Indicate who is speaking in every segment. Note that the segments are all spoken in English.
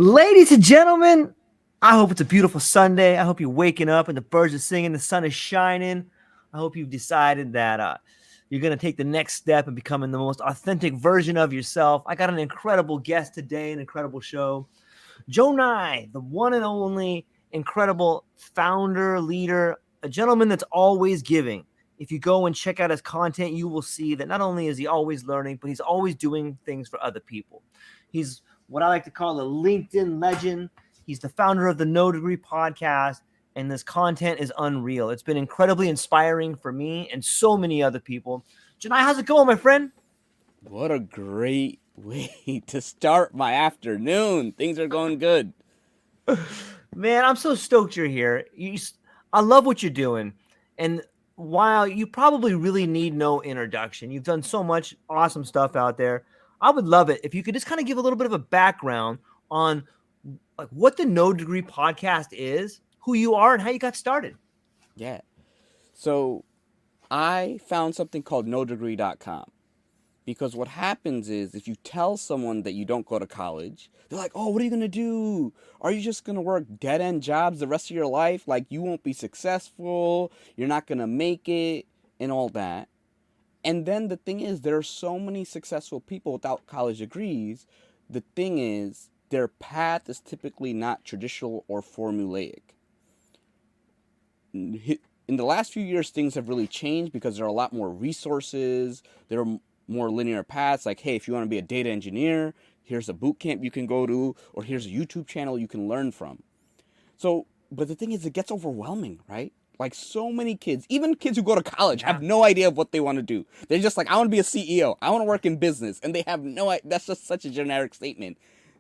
Speaker 1: Ladies and gentlemen, I hope it's a beautiful Sunday. I hope you're waking up and the birds are singing, the sun is shining. I hope you've decided that you're going to take the next step in becoming the most authentic version of yourself. I got an incredible guest today, an incredible show. Jonaed, the one and only incredible founder, leader, a gentleman that's always giving. If you go and check out his content, you will see that not only is he always learning, but he's always doing things for other people. He's what I like to call a LinkedIn legend. He's the founder of the NoDegree podcast, and this content is unreal. It's been incredibly inspiring for me and so many other people. Janai, how's it going, my friend?
Speaker 2: What a great way to start my afternoon. Things are going good.
Speaker 1: Man, I'm so stoked you're here. I love what you're doing. And while you probably really need no introduction, you've done so much awesome stuff out there. I would love it if you could just kind of give a little bit of a background on like what the NoDegree podcast is, who you are, and how you got started.
Speaker 2: Yeah. So I found something called NoDegree.com. Because what happens is if you tell someone that you don't go to college, they're like, oh, what are you going to do? Are you just going to work dead-end jobs the rest of your life? Like, you won't be successful. You're not going to make it and all that. And then the thing is, there are so many successful people without college degrees. The thing is, their path is typically not traditional or formulaic. In the last few years, things have really changed because there are a lot more resources. There are more linear paths. Like, hey, if you want to be a data engineer, here's a boot camp you can go to, or here's a YouTube channel you can learn from. So, but the thing is, it gets overwhelming, right? Like, so many kids, even kids who go to college, have no idea of what they want to do. They're just like, I want to be a CEO. I want to work in business. And they have no idea. That's just such a generic statement.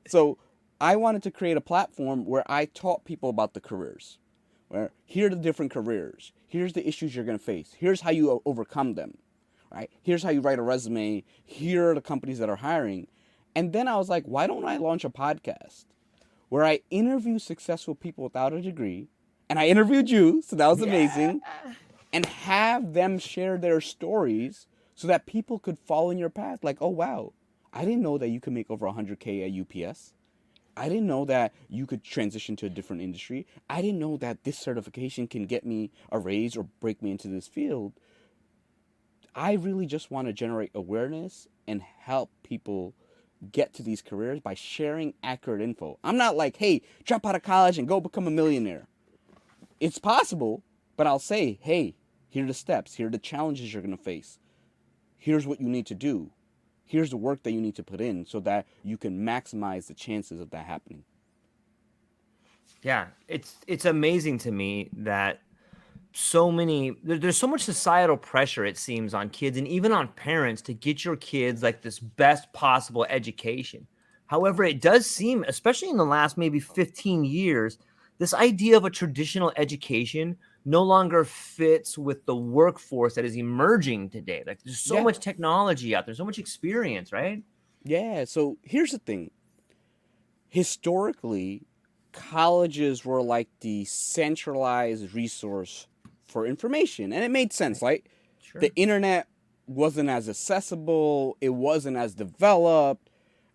Speaker 2: So I wanted to create a platform where I taught people about the careers. Where here are the different careers. Here's the issues you're going to face. Here's how you overcome them. Right? Here's how you write a resume. Here are the companies that are hiring. And then I was like, why don't I launch a podcast where I interview successful people without a degree? And I interviewed you, so that was amazing. And have them share their stories so that people could follow in your path. Like, oh, wow, I didn't know that you could make over 100K at UPS. I didn't know that you could transition to a different industry. I didn't know that this certification can get me a raise or break me into this field. I really just want to generate awareness and help people get to these careers by sharing accurate info. I'm not like, hey, drop out of college and go become a millionaire. It's possible, but I'll say, hey, here are the steps. Here are the challenges you're going to face. Here's what you need to do. Here's the work that you need to put in so that you can maximize the chances of that happening.
Speaker 1: Yeah, it's amazing to me that there's so much societal pressure, it seems, on kids and even on parents to get your kids like this best possible education. However, it does seem, especially in the last maybe 15 years, this idea of a traditional education no longer fits with the workforce that is emerging today. Like there's so much technology out there, so much experience, right?
Speaker 2: Yeah, so here's the thing. Historically, colleges were like the centralized resource for information, and it made sense, right?
Speaker 1: Sure.
Speaker 2: The internet wasn't as accessible, it wasn't as developed,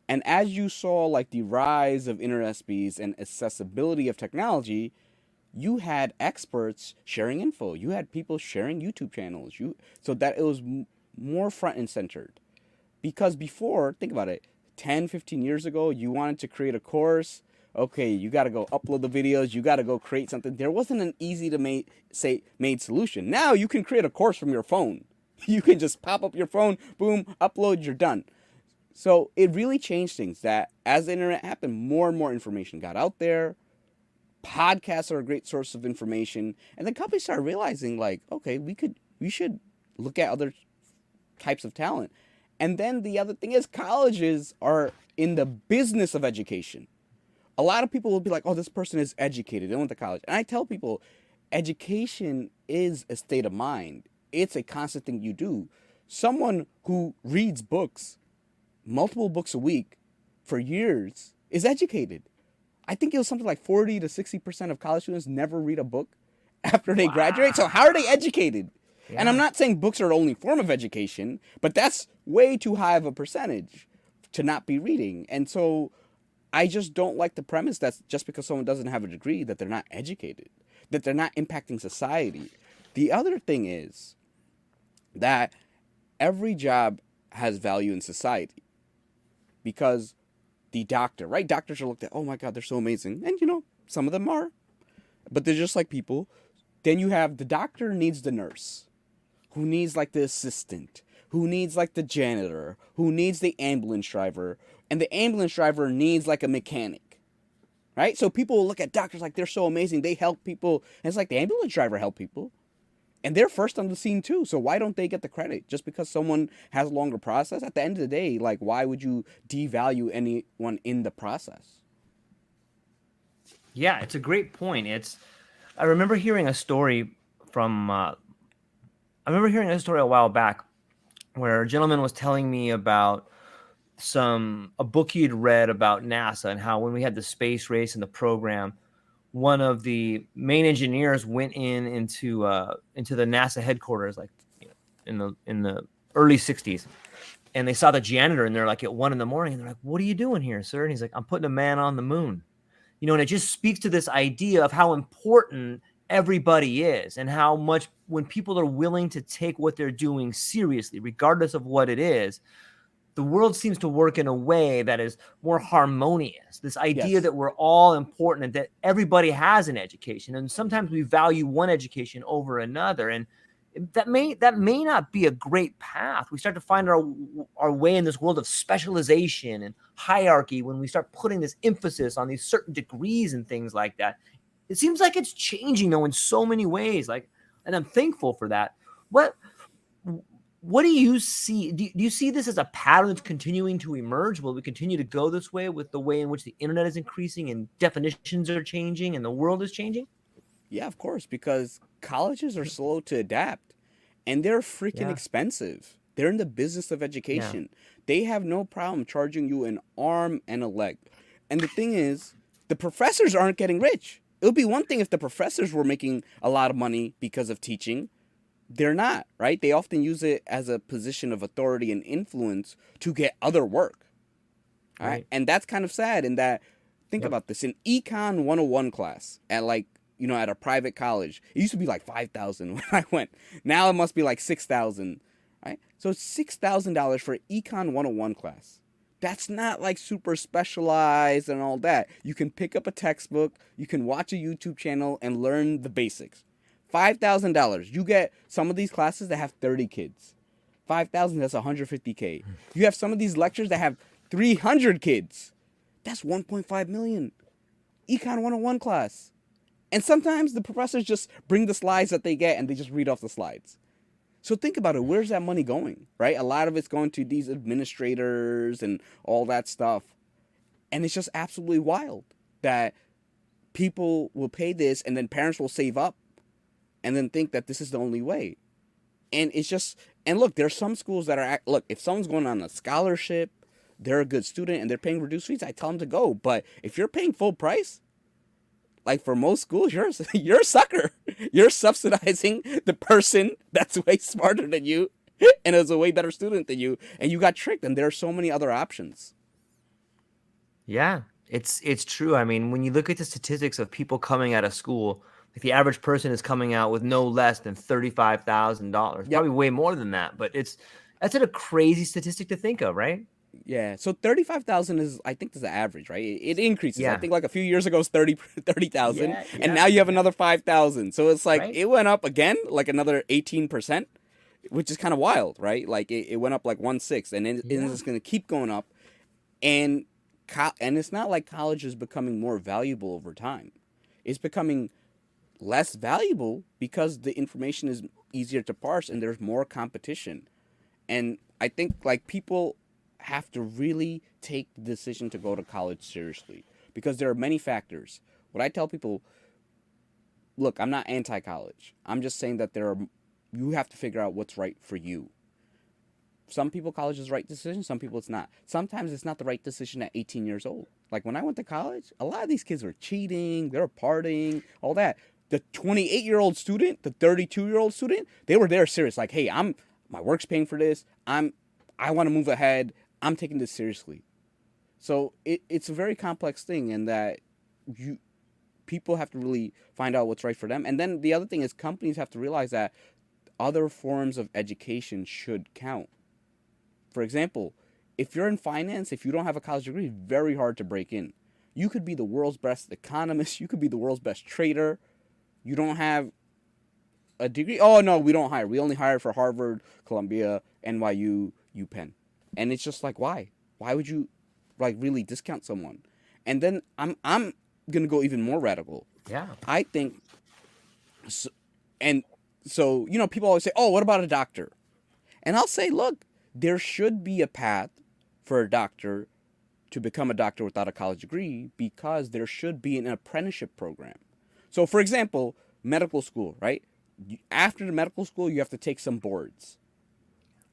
Speaker 2: and as you saw like the rise of internet speeds and accessibility of technology, you had experts sharing info. You had people sharing YouTube channels. So that it was more front and centered. Because before, think about it, 10, 15 years ago, you wanted to create a course. Okay, you got to go upload the videos. You got to go create something. There wasn't an easy to made solution. Now you can create a course from your phone. You can just pop up your phone, boom, upload, you're done. So it really changed things that as the internet happened, more and more information got out there. Podcasts are a great source of information. And then companies started realizing like, okay, we should look at other types of talent. And then the other thing is colleges are in the business of education. A lot of people will be like, oh, this person is educated. They went to college. And I tell people, education is a state of mind. It's a constant thing you do. Someone who reads books, multiple books a week for years is educated. I think it was something like 40 to 60% of college students never read a book after they graduate. So how are they educated? Yeah. And I'm not saying books are the only form of education, but that's way too high of a percentage to not be reading. And so I just don't like the premise that just because someone doesn't have a degree that they're not educated, that they're not impacting society. The other thing is that every job has value in society because the doctor, right? Doctors are looked at, oh my God, they're so amazing. And some of them are, but they're just like people. Then you have the doctor needs the nurse, who needs like the assistant, who needs like the janitor, who needs the ambulance driver, and the ambulance driver needs like a mechanic, right? So people will look at doctors like they're so amazing, they help people, and it's like the ambulance driver help people, and they're first on the scene too. So why don't they get the credit just because someone has a longer process? At the end of the day, like, why would you devalue anyone in the process?
Speaker 1: Yeah, it's a great point. I remember hearing a story from I remember hearing a story a while back where a gentleman was telling me about a book he had read about NASA and how when we had the space race and the program, one of the main engineers went into the NASA headquarters, like, in the early '60s, and they saw the janitor, and they're like at 1 a.m, and they're like, "What are you doing here, sir?" And he's like, "I'm putting a man on the moon." And it just speaks to this idea of how important everybody is and how much when people are willing to take what they're doing seriously, regardless of what it is, the world seems to work in a way that is more harmonious. This idea
Speaker 2: Yes.
Speaker 1: that we're all important and that everybody has an education. And sometimes we value one education over another. And that may not be a great path. We start to find our way in this world of specialization and hierarchy when we start putting this emphasis on these certain degrees and things like that. It seems like it's changing though in so many ways. And I'm thankful for that. What do you see? Do you see this as a pattern that's continuing to emerge? Will we continue to go this way with the way in which the internet is increasing and definitions are changing and the world is changing?
Speaker 2: Yeah, of course, because colleges are slow to adapt and they're freaking
Speaker 1: Yeah.
Speaker 2: expensive. They're in the business of
Speaker 1: Yeah.
Speaker 2: education. They have no problem charging you an arm and a leg. And the thing is, the professors aren't getting rich. It would be one thing if the professors were making a lot of money because of teaching. They're not, right? They often use it as a position of authority and influence to get other work. All right.
Speaker 1: Right.
Speaker 2: And that's kind of sad in that, think
Speaker 1: Yep.
Speaker 2: about this, in Econ 101 class at at a private college, it used to be like 5,000 when I went. Now it must be like 6,000, right? So it's $6,000 for Econ 101 class. That's not like super specialized and all that. You can pick up a textbook, you can watch a YouTube channel and learn the basics. $5,000. You get some of these classes that have 30 kids. 5,000, that's 150K. You have some of these lectures that have 300 kids. That's 1.5 million. Econ 101 class. And sometimes the professors just bring the slides that they get and they just read off the slides. So think about it. Where's that money going, right? A lot of it's going to these administrators and all that stuff. And it's just absolutely wild that people will pay this and then parents will save up and then think that this is the only way. And it's just, and look, there's some schools that are, look, if someone's going on a scholarship, they're a good student and they're paying reduced fees, I tell them to go. But if you're paying full price, like for most schools, you're a sucker. You're subsidizing the person that's way smarter than you and is a way better student than you, and you got tricked. And there are so many other options.
Speaker 1: Yeah, it's true. I mean, when you look at the statistics of people coming out of school, like the average person is coming out with no less than $35,000.
Speaker 2: Yep.
Speaker 1: Probably way more than that, but that's a crazy statistic to think of, right?
Speaker 2: Yeah. So 35,000 is, I think, is the average, right? It increases.
Speaker 1: Yeah.
Speaker 2: I think like a few years ago it was 30,000,
Speaker 1: Yeah,
Speaker 2: and now you have another 5,000. So it's like
Speaker 1: Right.
Speaker 2: it went up again, like another 18%, which is kind of wild, right? Like it went up like 1/6, and it's going to keep going up, and it's not like college is becoming more valuable over time. It's becoming less valuable because the information is easier to parse and there's more competition. And I think like people have to really take the decision to go to college seriously because there are many factors. What I tell people, look, I'm not anti-college. I'm just saying that you have to figure out what's right for you. Some people college is the right decision, some people it's not. Sometimes it's not the right decision at 18 years old. Like when I went to college, a lot of these kids were cheating, they were partying, all that. The 28-year-old student, the 32-year-old student, they were there serious. Like, hey, my work's paying for this. I want to move ahead. I'm taking this seriously. So it's a very complex thing, and that you people have to really find out what's right for them. And then the other thing is companies have to realize that other forms of education should count. For example, if you're in finance, if you don't have a college degree, it's very hard to break in. You could be the world's best economist, you could be the world's best trader. You don't have a degree. Oh no, we don't hire. We only hire for Harvard, Columbia, NYU, UPenn. And it's just like, why? Why would you like really discount someone? And then I'm gonna go even more radical.
Speaker 1: Yeah.
Speaker 2: I think, so, and so people always say, oh, what about a doctor? And I'll say, look, there should be a path for a doctor to become a doctor without a college degree, because there should be an apprenticeship program. So, for example, medical school, right? After the medical school, you have to take some boards.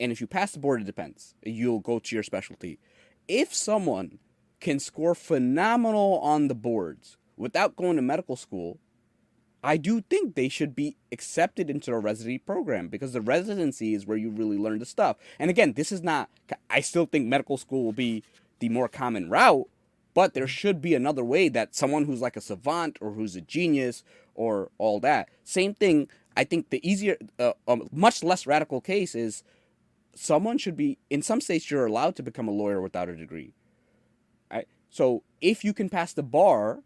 Speaker 2: And if you pass the board, it depends. You'll go to your specialty. If someone can score phenomenal on the boards without going to medical school, I do think they should be accepted into a residency program, because the residency is where you really learn the stuff. And again, this is not, I still think medical school will be the more common route, but there should be another way that someone who's like a savant or who's a genius or all that. Same thing, I think the easier, much less radical case is someone should be, in some states, you're allowed to become a lawyer without a degree. Right? So if you can pass the bar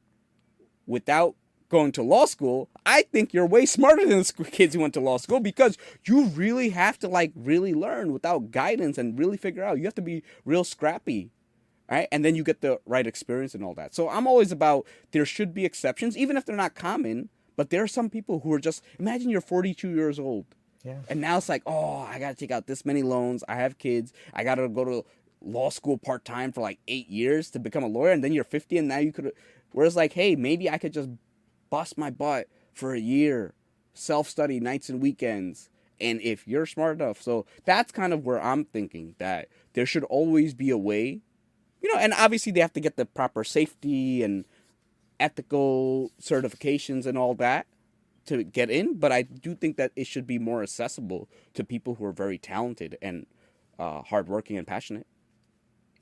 Speaker 2: without going to law school, I think you're way smarter than the kids who went to law school, because you really have to like really learn without guidance and really figure out. You have to be real scrappy, right? And then you get the right experience and all that. So I'm always about, there should be exceptions, even if they're not common. But there are some people who are just, imagine you're 42 years old.
Speaker 1: Yeah.
Speaker 2: And now it's like, oh, I got to take out this many loans. I have kids. I got to go to law school part-time for like 8 years to become a lawyer. And then you're 50 and now you could, whereas like, hey, maybe I could just bust my butt for a year, self-study nights and weekends. And if you're smart enough. So that's kind of where I'm thinking that there should always be a way, and obviously they have to get the proper safety and ethical certifications and all that to get in. But I do think that it should be more accessible to people who are very talented and hardworking and passionate.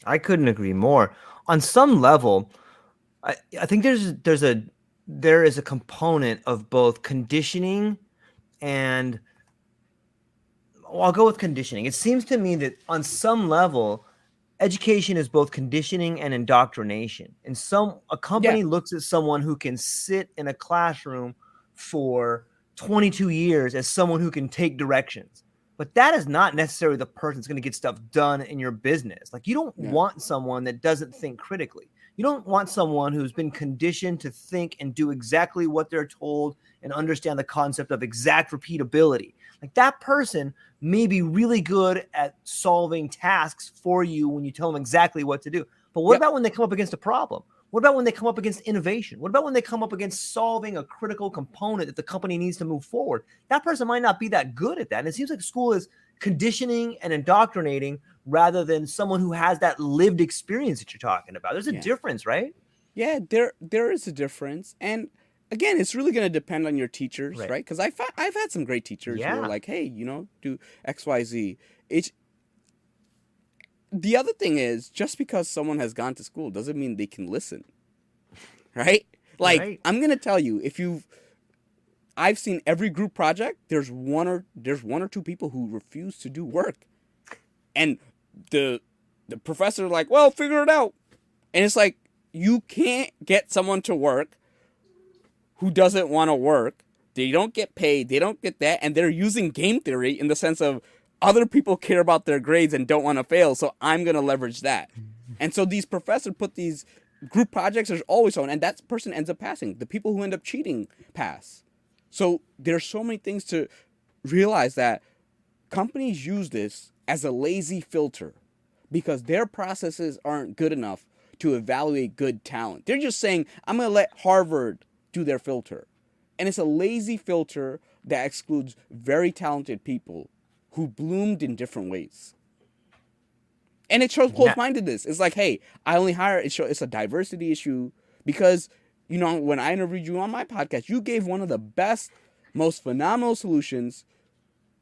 Speaker 1: I couldn't agree more. On some level, I think there is a component of both conditioning and, well, I'll go with conditioning. It seems to me that on some level, education is both conditioning and indoctrination. And a company looks at someone who can sit in a classroom for 22 years as someone who can take directions. But that is not necessarily the person that's going to get stuff done in your business. Like, you don't want someone that doesn't think critically. You don't want someone who's been conditioned to think and do exactly what they're told and understand the concept of exact repeatability. Like, that person may be really good at solving tasks for you when you tell them exactly what to do. But what about when they come up against a problem? What about when they come up against innovation? What about when they come up against solving a critical component that the company needs to move forward? That person might not be that good at that. And it seems like school is conditioning and indoctrinating rather than someone who has that lived experience that you're talking about. There's a difference, right?
Speaker 2: Yeah, there is a difference. And again, it's really going to depend on your teachers, right? Because I've had some great teachers who are like, hey, do X, Y, Z. The other thing is, just because someone has gone to school doesn't mean they can listen, right? Like, I'm going to tell you, I've seen every group project, there's one or two people who refuse to do work. And the professor like, well, figure it out. And it's like, you can't get someone to work who doesn't want to work. They don't get paid. They don't get that. And they're using game theory in the sense of other people care about their grades and don't want to fail. So I'm going to leverage that. And so these professors put these group projects, there's always one. And that person ends up passing. The people who end up cheating pass. So there's so many things to realize that companies use this as a lazy filter because their processes aren't good enough to evaluate good talent. They're just saying, I'm going to let Harvard do their filter. And it's a lazy filter that excludes very talented people who bloomed in different ways. And it shows close-mindedness. It's like, hey, I only hire, it's a diversity issue because, when I interviewed you on my podcast, you gave one of the best, most phenomenal solutions.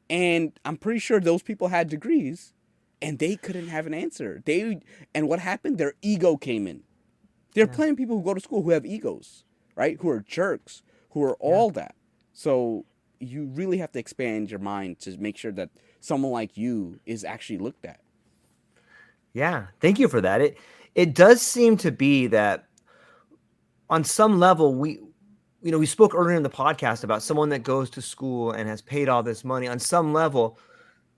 Speaker 2: And I'm pretty sure those people had degrees. and they couldn't have an answer. And what happened? Their ego came in. There are
Speaker 1: Yeah.
Speaker 2: plenty of people who go to school who have egos, right? Who are jerks, who are
Speaker 1: Yeah.
Speaker 2: all that. So you really have to expand your mind to make sure that someone like you is actually looked at.
Speaker 1: Yeah. Thank you for that. It does seem to be that on some level we spoke earlier in the podcast about someone that goes to school and has paid all this money. On some level,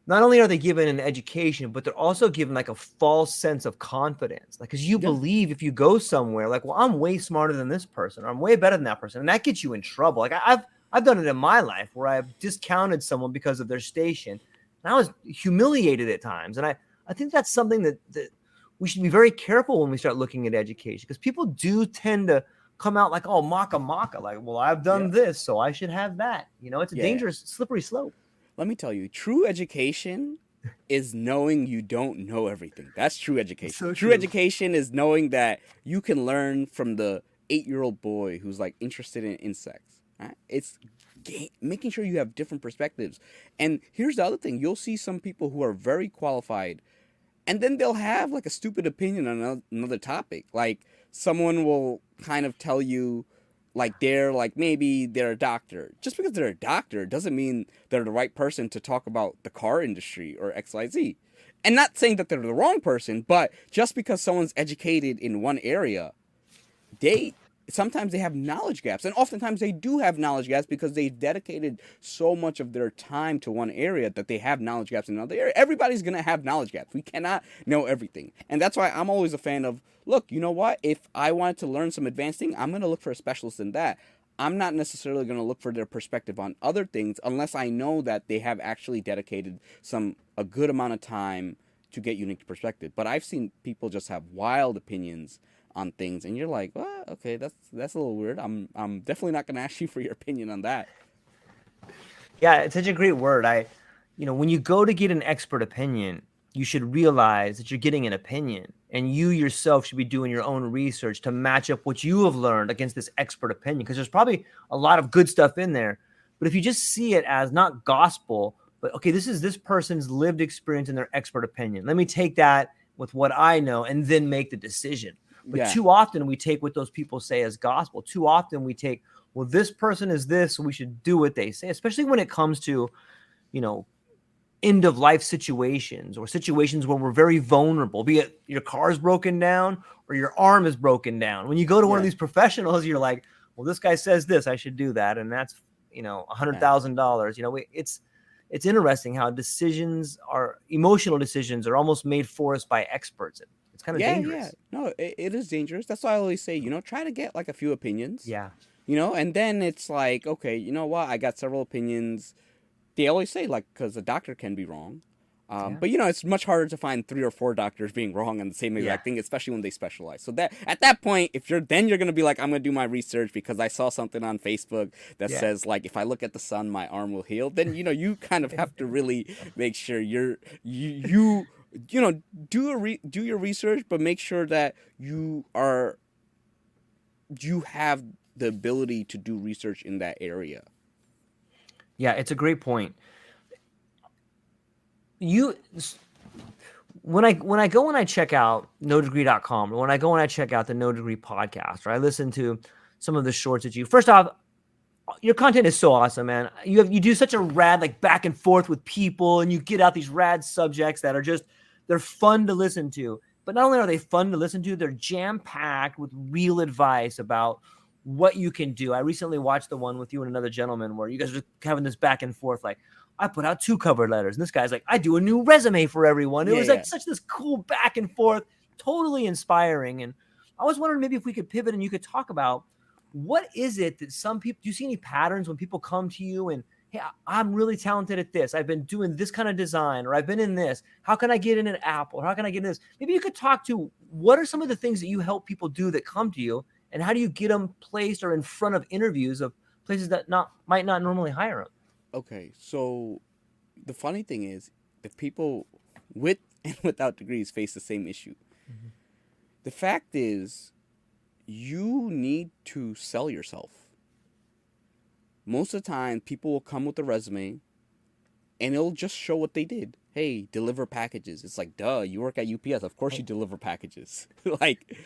Speaker 1: not only are they given an education, but they're also given like a false sense of confidence. Like, because you
Speaker 2: Yeah.
Speaker 1: believe if you go somewhere, like, well, I'm way smarter than this person, or I'm way better than that person, and that gets you in trouble. Like I've done it in my life where I've discounted someone because of their station, and I was humiliated at times. And I think that's something that we should be very careful when we start looking at education, because people do tend to come out like, oh, maka, like, well, I've done
Speaker 2: Yeah.
Speaker 1: this, so I should have that. It's a
Speaker 2: Yeah.
Speaker 1: dangerous, slippery slope.
Speaker 2: Let me tell you, true education is knowing you don't know everything. That's true
Speaker 1: It's
Speaker 2: education.
Speaker 1: so
Speaker 2: True
Speaker 1: true.
Speaker 2: education is knowing that you can learn from the 8-year-old boy who's like interested in insects. Right? It's making sure you have different perspectives. And here's the other thing: you'll see some people who are very qualified, and then they'll have like a stupid opinion on another topic. Like someone will kind of tell you, like maybe they're a doctor. Just because they're a doctor doesn't mean they're the right person to talk about the car industry or XYZ. And not saying that they're the wrong person, but just because someone's educated in one area, they sometimes they have knowledge gaps, and oftentimes they do have knowledge gaps because they've dedicated so much of their time to one area that they have knowledge gaps in another area. Everybody's going to have knowledge gaps. We cannot know everything, and that's why I'm always a fan of, look, you know what, if I wanted to learn some advanced thing, I'm going to look for a specialist in that. I'm not necessarily going to look for their perspective on other things unless I know that they have actually dedicated a good amount of time to get unique perspective. But I've seen people just have wild opinions on things, and you're like, well, okay, that's a little weird. I'm definitely not going to ask you for your opinion on that.
Speaker 1: Yeah, it's such a great word. When you go to get an expert opinion, you should realize that you're getting an opinion, and you yourself should be doing your own research to match up what you have learned against this expert opinion, because there's probably a lot of good stuff in there. But if you just see it as not gospel, but okay, this is this person's lived experience and their expert opinion, let me take that with what I know and then make the decision. But
Speaker 2: Yeah.
Speaker 1: too often we take what those people say as gospel. Too often we take, well, this person is this, so we should do what they say, especially when it comes to, end of life situations or situations where we're very vulnerable, be it your car's broken down or your arm is broken down. When you go to one of
Speaker 2: Yeah.
Speaker 1: these professionals, you're like, well, this guy says this, I should do that. And that's, $100,000. It's interesting how emotional decisions are almost made for us by experts. It's kind of
Speaker 2: Yeah,
Speaker 1: dangerous.
Speaker 2: no, it is dangerous. That's why I always say, try to get like a few opinions.
Speaker 1: Yeah.
Speaker 2: And then it's like, okay, you know what, I got several opinions. They always say, like, because a doctor can be wrong.
Speaker 1: Yeah.
Speaker 2: But it's much harder to find 3 or 4 doctors being wrong on the same exact thing, especially when they specialize. So that at that point, you're going to be like, I'm going to do my research because I saw something on Facebook that says, like, if I look at the sun, my arm will heal. Then you kind of have to really make sure you do your research, but make sure that you have the ability to do research in that area.
Speaker 1: Yeah, it's a great point. When I go and I check out NoDegree.com, or when I go and I check out the NoDegree podcast, or I listen to some of the shorts that first off, your content is so awesome, man. You do such a rad, like, back and forth with people, and you get out these rad subjects that are they're fun to listen to. But not only are they fun to listen to, they're jam-packed with real advice about what you can do. I recently watched the one with you and another gentleman where you guys were having this back and forth, like, I put out 2 cover letters, and this guy's like, I do a new resume for everyone. It was like such this cool back and forth, totally inspiring. And I was wondering maybe if we could pivot and you could talk about, what is it that some people, do you see any patterns when people come to you and, hey, I'm really talented at this, I've been doing this kind of design, or I've been in this, how can I get in an Apple, or how can I get in this? Maybe you could talk to, what are some of the things that you help people do that come to you, and how do you get them placed or in front of interviews of places that might not normally hire them?
Speaker 2: Okay, so the funny thing is that people with and without degrees face the same issue. Mm-hmm. The fact is, you need to sell yourself. Most of the time, people will come with a resume, and it'll just show what they did. hey, deliver packages. It's like, duh, you work at UPS. Of course you deliver packages. Like,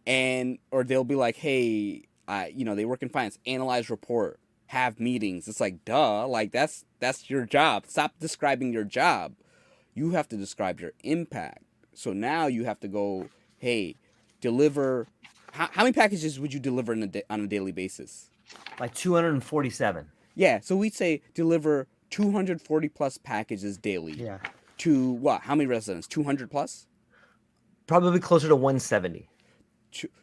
Speaker 2: and, or they'll be like, hey, they work in finance, analyze report, have meetings. It's like, duh, like that's your job. Stop describing your job. You have to describe your impact. So now you have to go, hey, deliver. How many packages would you deliver on a daily basis?
Speaker 1: Like 247.
Speaker 2: Yeah, so we'd say deliver 240 plus packages daily.
Speaker 1: Yeah.
Speaker 2: To what? How many residents? 200 plus?
Speaker 1: Probably closer to 170.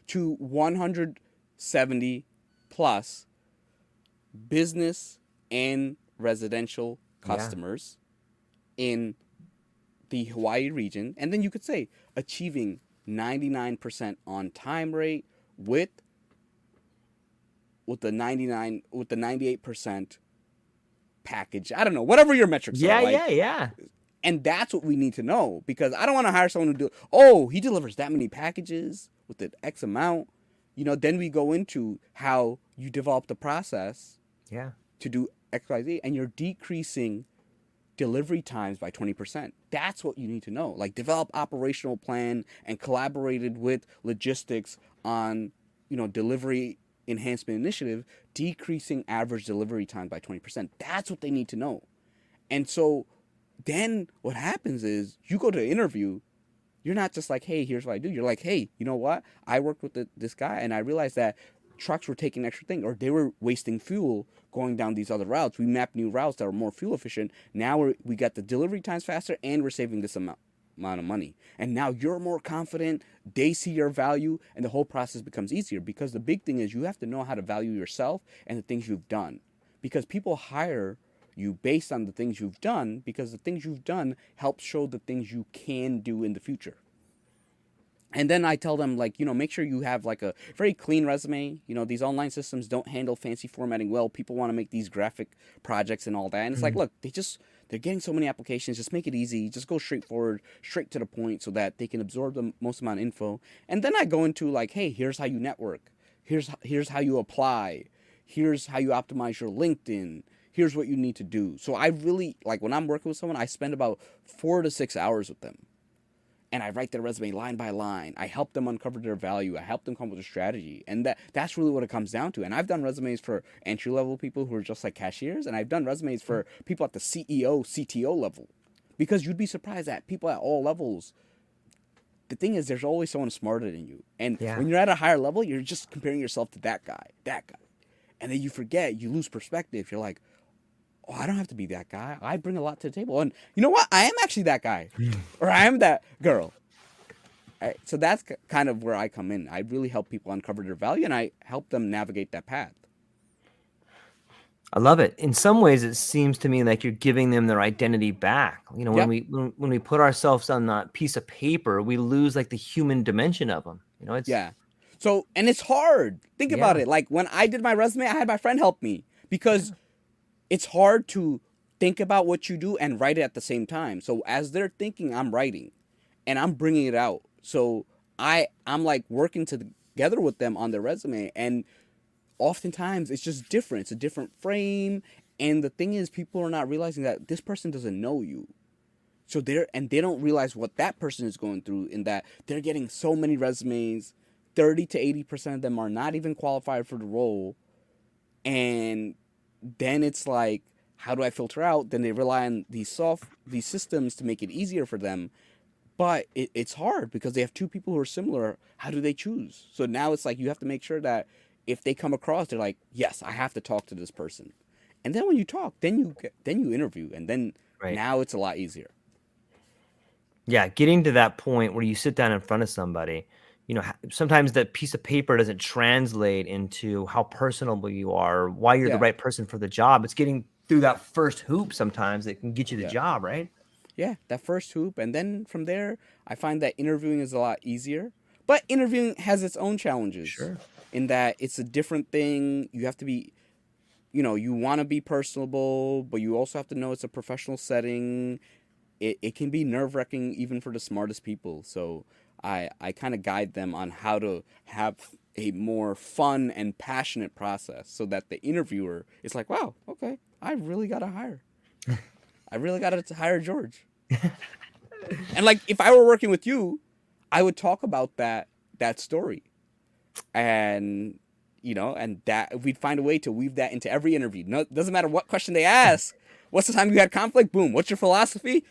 Speaker 2: To 170 plus business and residential customers in the Hawaii region. And then you could say achieving 99% on time rate with the 98% package. I don't know, whatever your metrics are.
Speaker 1: Yeah.
Speaker 2: And that's what we need to know, because I don't want to hire someone who he delivers that many packages with the X amount. Then we go into how you develop the process to do XYZ, and you're decreasing delivery times by 20%. That's what you need to know. Like, develop operational plan and collaborated with logistics on, delivery enhancement initiative, decreasing average delivery time by 20%. That's what they need to know. And so then what happens is you go to an interview, you're not just like, hey, here's what I do. You're like, hey, you know what? I worked with this guy, and I realized that trucks were taking extra thing, or they were wasting fuel going down these other routes. We mapped new routes that were more fuel efficient. Now we got the delivery times faster, and we're saving this amount of money. And now you're more confident. They see your value, and the whole process becomes easier, because the big thing is you have to know how to value yourself and the things you've done, because people hire you based on the things you've done, because the things you've done help show the things you can do in the future. And then I tell them, like, make sure you have like a very clean resume. These online systems don't handle fancy formatting well. People want to make these graphic projects and all that. And it's like, look, they're getting so many applications. Just make it easy. Just go straightforward, straight to the point, so that they can absorb the most amount of info. And then I go into like, hey, here's how you network. Here's how you apply. Here's how you optimize your LinkedIn. Here's what you need to do. So I really, like, when I'm working with someone, I spend about 4 to 6 hours with them. And I write their resume line by line. I help them uncover their value. I help them come up with a strategy. And that's really what it comes down to. And I've done resumes for entry-level people who are just like cashiers. And I've done resumes for people at the CEO, CTO level. Because you'd be surprised that people at all levels, the thing is, there's always someone smarter than you. And when you're at a higher level, you're just comparing yourself to that guy. And then you forget, you lose perspective. You're like, oh, I don't have to be that guy. I bring a lot to the table. And you know what? I am actually that guy. Or I am that girl. Right? So that's kind of where I come in. I really help people uncover their value, and I help them navigate that path.
Speaker 1: I love it. In some ways, it seems to me like you're giving them their identity back. When we put ourselves on that piece of paper, we lose like the human dimension of them.
Speaker 2: So, and it's hard. Think about it. Like, when I did my resume, I had my friend help me, because it's hard to think about what you do and write it at the same time. So as they're thinking, I'm writing and I'm bringing it out. So I'm like working together with them on their resume, and oftentimes it's just different. It's a different frame. And the thing is, people are not realizing that this person doesn't know you. So they don't realize what that person is going through, in that they're getting so many resumes. 30 to 80% of them are not even qualified for the role. And then it's like, how do I filter out? Then they rely on these systems to make it easier for them. But it's hard, because they have two people who are similar. How do they choose? So now it's like, you have to make sure that if they come across, they're like, yes, I have to talk to this person. And then when you talk, then you interview, and then now it's a lot easier.
Speaker 1: Yeah, getting to that point where you sit down in front of somebody, sometimes that piece of paper doesn't translate into how personable you are, or why you're the right person for the job. It's getting through that first hoop sometimes that can get you the job, right?
Speaker 2: Yeah, that first hoop. And then from there, I find that interviewing is a lot easier. But interviewing has its own challenges.
Speaker 1: Sure.
Speaker 2: In that it's a different thing. You have to be, you want to be personable, but you also have to know it's a professional setting. It can be nerve-wracking even for the smartest people. So I kind of guide them on how to have a more fun and passionate process, so that the interviewer is like, wow, okay, I really got to hire. I really got to hire George. And like if I were working with you, I would talk about that story, and and that we'd find a way to weave that into every interview. No, it doesn't matter what question they ask. What's the time you had conflict? Boom. What's your philosophy?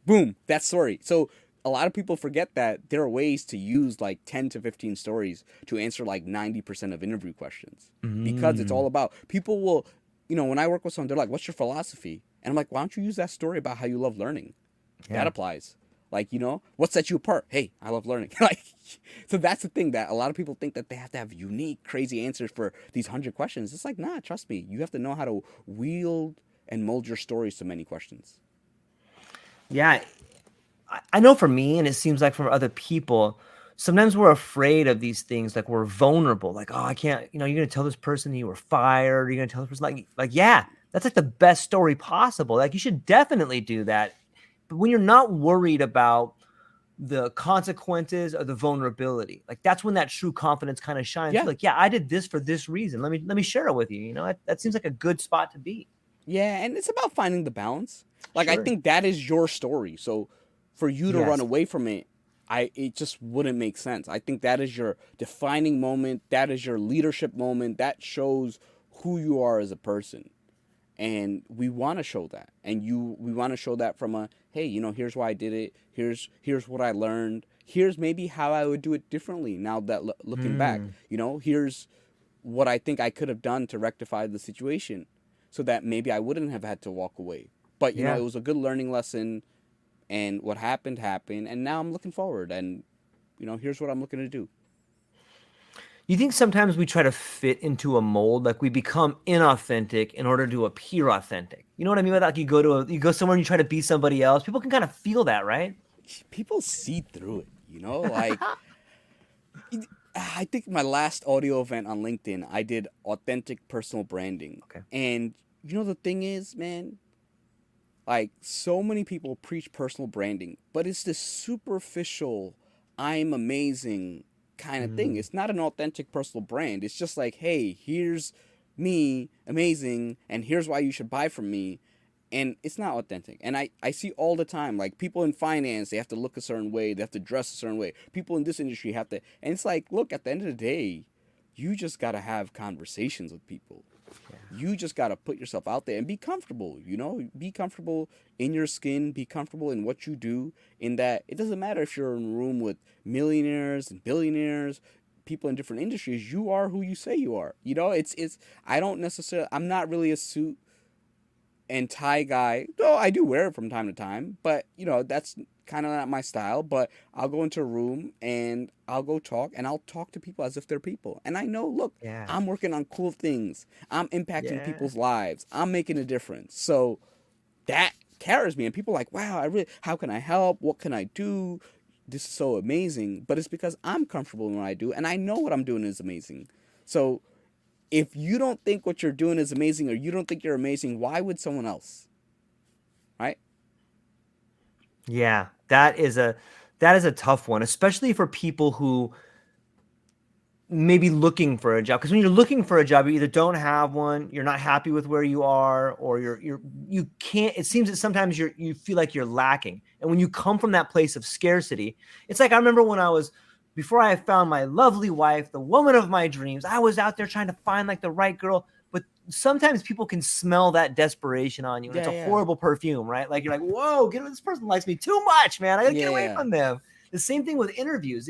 Speaker 2: Boom. That story. So a lot of people forget that there are ways to use like 10 to 15 stories to answer like 90% of interview questions, because it's all
Speaker 1: Mm,
Speaker 2: about people will, when I work with someone, they're like, what's your philosophy? And I'm like, why don't you use that story about how you love learning? That
Speaker 1: yeah.
Speaker 2: applies. Like, what sets you apart? Hey, I love learning. Like, so that's the thing, that a lot of people think that they have to have unique, crazy answers for these 100 questions. It's like, nah, trust me. You have to know how to wield and mold your stories to many questions.
Speaker 1: Yeah. I know for me, and it seems like for other people, sometimes we're afraid of these things. Like we're vulnerable. Like, oh, I can't, you're going to tell this person you were fired. You're going to tell this person, yeah, that's like the best story possible. Like you should definitely do that. But when you're not worried about the consequences or the vulnerability, like that's when that true confidence kind of shines.
Speaker 2: Yeah.
Speaker 1: You're like, yeah, I did this for this reason. Let me share it with you. That seems like a good spot to be.
Speaker 2: Yeah. And it's about finding the balance. Like, I
Speaker 1: Sure.
Speaker 2: think that is your story. So for you to run
Speaker 1: Yes.
Speaker 2: away from it, it just wouldn't make sense. I think that is your defining moment. That is your leadership moment. That shows who you are as a person. And we want to show that, and we want to show that from a, hey, here's why I did it, here's what I learned, here's maybe how I would do it differently now that looking back,
Speaker 1: Mm,
Speaker 2: here's what I think I could have done to rectify the situation, so that maybe I wouldn't have had to walk away. But
Speaker 1: yeah.
Speaker 2: it was a good learning lesson, and what happened, and now I'm looking forward, and here's what I'm looking to do.
Speaker 1: You think sometimes we try to fit into a mold, like we become inauthentic in order to appear authentic? You know what I mean by that? Like you go somewhere and you try to be somebody else. People can kind of feel that, right?
Speaker 2: People see through it, like, I think my last audio event on LinkedIn, I did authentic personal branding.
Speaker 1: Okay.
Speaker 2: And the thing is, man, like, so many people preach personal branding, but it's this superficial, I'm amazing kind of thing.
Speaker 1: Mm,
Speaker 2: It's not an authentic personal brand. It's just like, hey, here's me, amazing, and here's why you should buy from me. And it's not authentic. And I see all the time, like, people in finance, they have to look a certain way, they have to dress a certain way. People in this industry have to, and it's like, look, at the end of the day, you just got to have conversations with people.
Speaker 1: yeah.
Speaker 2: You just got to put yourself out there and be comfortable, be comfortable in your skin, be comfortable in what you do, in that it doesn't matter if you're in a room with millionaires and billionaires, people in different industries, you are who you say you are. I don't necessarily, I'm not really a suit and tie guy, though I do wear it from time to time, but that's kind of not my style. But I'll go into a room and I'll go talk, and I'll talk to people as if they're people. And I know, look,
Speaker 1: Yeah.
Speaker 2: I'm working on cool things. I'm impacting
Speaker 1: Yeah.
Speaker 2: people's lives. I'm making a difference. So that carries me. And people are like, wow, how can I help? What can I do? This is so amazing. But it's because I'm comfortable in what I do, and I know what I'm doing is amazing. So if you don't think what you're doing is amazing, or you don't think you're amazing, why would someone else? Right?
Speaker 1: Yeah. That is a tough one, especially for people who maybe looking for a job, because when you're looking for a job, you either don't have one, you're not happy with where you are, or you can't. It seems that sometimes you feel like you're lacking, and when you come from that place of scarcity, it's like I remember when I was before I found my lovely wife, the woman of my dreams. I was out there trying to find like the right girl, but sometimes people can smell that desperation on you, and it's
Speaker 2: Yeah,
Speaker 1: a
Speaker 2: yeah.
Speaker 1: horrible perfume, right? Like you're like, whoa, this person likes me too much, man. I gotta get
Speaker 2: Yeah,
Speaker 1: away
Speaker 2: yeah.
Speaker 1: from them. The same thing with interviews.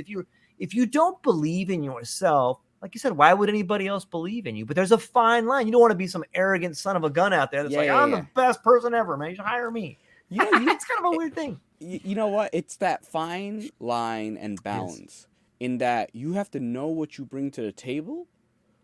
Speaker 1: If you don't believe in yourself, like you said, why would anybody else believe in you? But there's a fine line. You don't want to be some arrogant son of a gun out there that's
Speaker 2: Yeah,
Speaker 1: like,
Speaker 2: yeah,
Speaker 1: I'm
Speaker 2: yeah.
Speaker 1: the best person ever, man. You should hire me.
Speaker 2: You
Speaker 1: It's kind of a
Speaker 2: it,
Speaker 1: weird thing.
Speaker 2: you know what? It's that fine line and
Speaker 1: Yes.
Speaker 2: balance, in that you have to know what you bring to the table,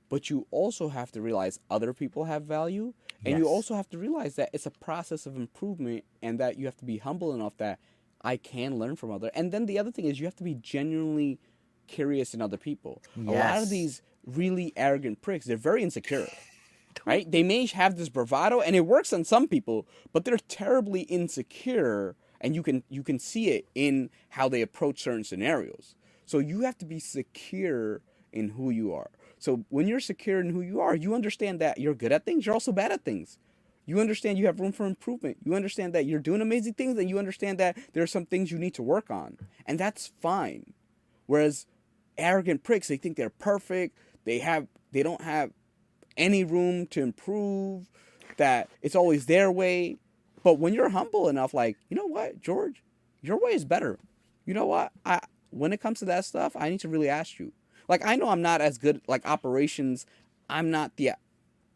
Speaker 2: but you also have to realize other people have value, and you
Speaker 1: Yes.
Speaker 2: also have to realize that it's a process of improvement, and that you have to be humble enough that I can learn from other. And then the other thing is, you have to be genuinely curious in other people. A lot of
Speaker 1: Yes.
Speaker 2: these really arrogant pricks, they're very insecure, right? They may have this bravado, and it works on some people, but they're terribly insecure, and you can see it in how they approach certain scenarios. So you have to be secure in who you are. So when you're secure in who you are, you understand that you're good at things, you're also bad at things. You understand you have room for improvement. You understand that you're doing amazing things, and you understand that there are some things you need to work on. And that's fine. Whereas arrogant pricks, they think they're perfect. They don't have any room to improve, that it's always their way. But when you're humble enough, like, you know what, George, your way is better. You know what? When it comes to that stuff, I need to really ask you. Like, I know I'm not as good like operations. I'm not the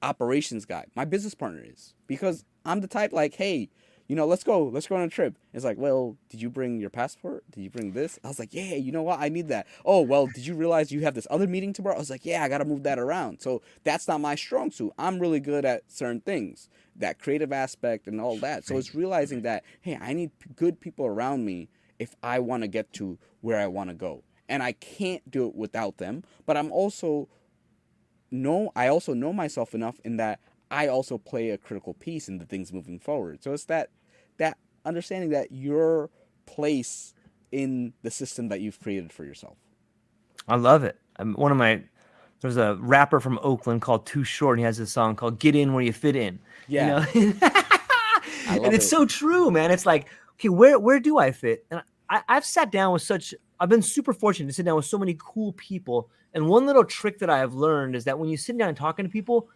Speaker 2: operations guy. My business partner is, because I'm the type like, hey, let's go on a trip. It's like, well, did you bring your passport? Did you bring this? I was like, yeah, you know what? I need that. Oh, well, did you realize you have this other meeting tomorrow? I was like, yeah, I got to move that around. So that's not my strong suit. I'm really good at certain things, that creative aspect and all that. So it's realizing that, hey, I need good people around me if I want to get to where I want to go. And I can't do it without them. But I also know myself enough in that I also play a critical piece in the things moving forward. So it's that understanding that your place in the system that you've created for yourself.
Speaker 1: I love it. There's a rapper from Oakland called Too Short, and he has this song called "Get In Where You Fit In."
Speaker 2: Yeah, I
Speaker 1: And
Speaker 2: love
Speaker 1: it's
Speaker 2: it.
Speaker 1: so true, man. It's like, okay, where do I fit? And I've been super fortunate to sit down with so many cool people. And one little trick that I have learned is that when you sit down and talking to people,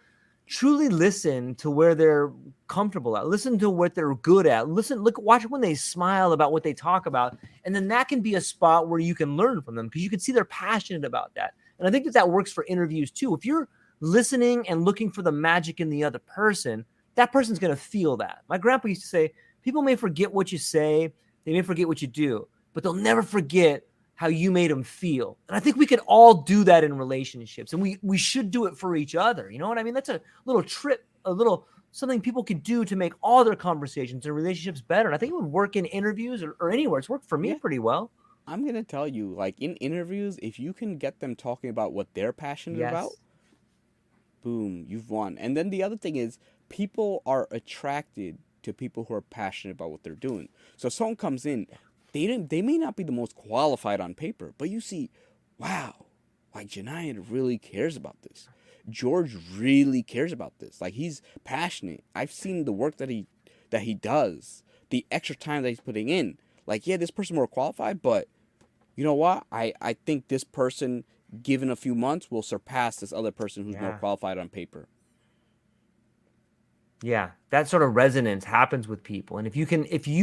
Speaker 1: truly listen to where they're comfortable at, listen to what they're good at, watch when they smile about what they talk about. And then that can be a spot where you can learn from them, because you can see they're passionate about that. And I think that works for interviews too. If you're listening and looking for the magic in the other person, that person's going to feel that. My grandpa used to say, people may forget what you say, they may forget what you do, but they'll never forget how you made them feel. And I think we could all do that in relationships, and we should do it for each other. You know what I mean? That's a little trip, a little something people can do to make all their conversations and relationships better. And I think it would work in interviews or anywhere. It's worked for me
Speaker 2: Yeah,
Speaker 1: pretty well.
Speaker 2: I'm gonna tell you, like in interviews, if you can get them talking about what they're passionate about,
Speaker 1: Yes.
Speaker 2: boom, you've won. And then the other thing is, people are attracted to people who are passionate about what they're doing. So if someone comes in, they may not be the most qualified on paper, but you see, wow, like Jonaed really cares about this. George really cares about this. Like, he's passionate. I've seen the work that he does, the extra time that he's putting in. Like, yeah, this person more qualified, but you know what? I think this person, given a few months, will surpass this other person who's more
Speaker 1: Yeah.
Speaker 2: qualified on paper.
Speaker 1: Yeah, that sort of resonance happens with people. And if you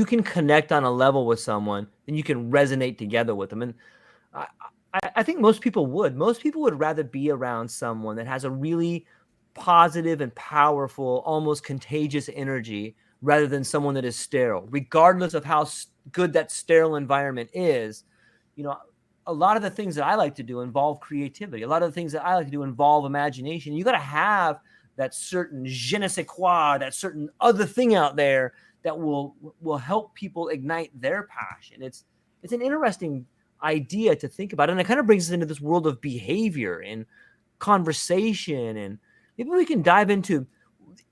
Speaker 1: can connect on a level with someone, then you can resonate together with them. And I, I think most people would. Most people would rather be around someone that has a really positive and powerful, almost contagious energy, rather than someone that is sterile. Regardless of how good that sterile environment is, you know, a lot of the things that I like to do involve creativity. A lot of the things that I like to do involve imagination. You got to have that certain je ne sais quoi, that certain other thing out there that will help people ignite their passion. It's an interesting idea to think about, and it kind of brings us into this world of behavior and conversation, and maybe we can dive into.